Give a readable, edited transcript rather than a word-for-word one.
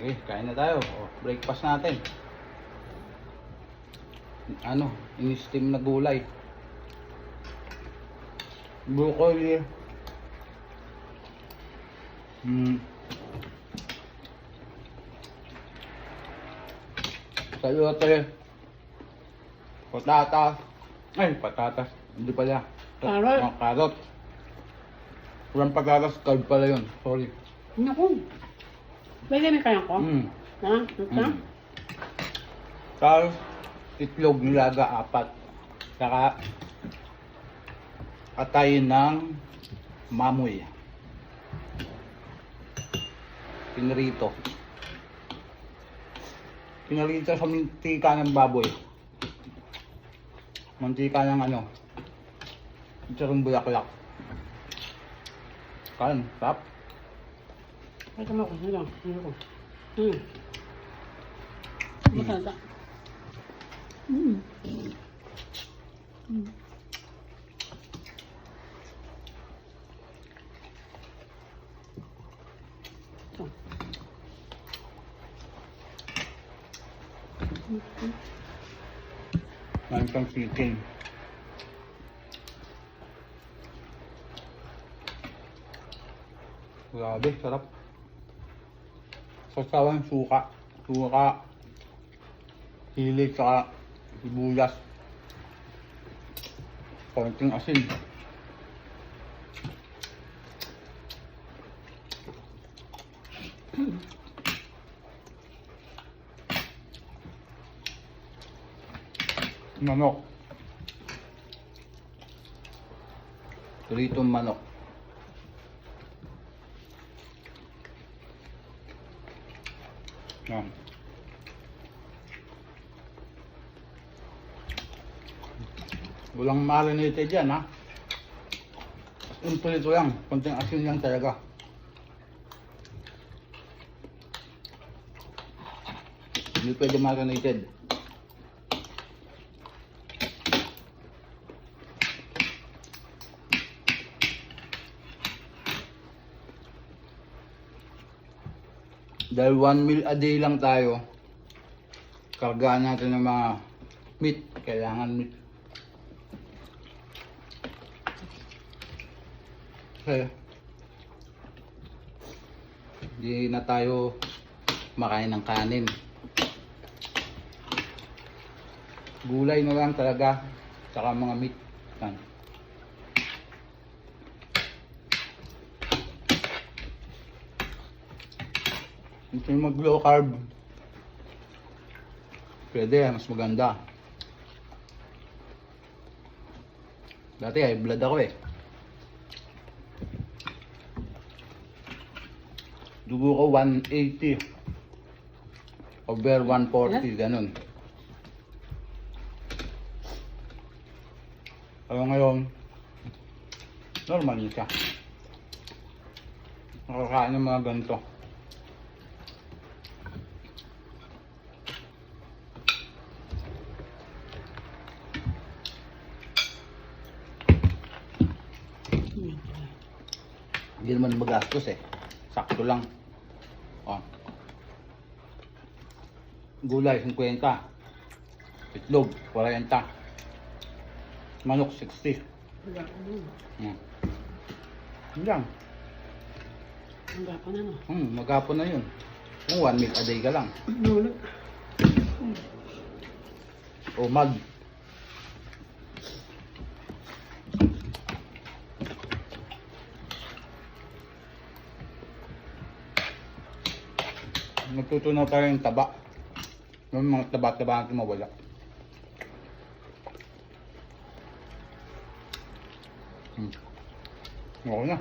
Okay, kain na tayo. O, breakfast natin. Ano, in-steam na gulay. Broccoli. Sayote. Patatas. Ay, patatas. Hindi pala. Carrot. Carrot. Walang patatas, carb pala yun. Sorry. Naku. Pwede may kaya ko? Ha? Ito? Tapos, itlog nilaga 4. Saka, atay ng mamoy. Pinarito. Pinarito sa mantika ng baboy. Mantika ng ano. Tsarong bulaklak. Kain, tap. Ay, tama ko. Ano ko? Matanda. Ito. Kain pang chicken. Grabe, sarap. Sasawan suka. Suka. Sili, saka sibuyas. Konting asin. Manok. Pritong manok. Yan. Walang marinated yan, ha? Simple ito lang. Konting asin lang talaga. Hindi pwede marinated. Dahil 1 meal a day lang tayo, kargaan natin ng mga meat. Kailangan meat. Kasi hindi na tayo makain ng kanin. Gulay na lang talaga, saka mga meat. Yan. Gusto nyo mag low carb, pwede, mas maganda. Dati high blood ako eh. Dugo ko 180 over 140, ganun. Pero ngayon, normal na siya. Nakakain ng mga ganito. Hindi naman magastos eh. Sakto lang. Oh. Gulay 50. Itlog 40. Manok 60. Yan. Yan. Ang gapo na, no? Magapon na yun. Kung 1 meal a day ka lang. O mag. Magtutunaw tayo ng taba. Yung mga taba-taba natin mawala. Okay na.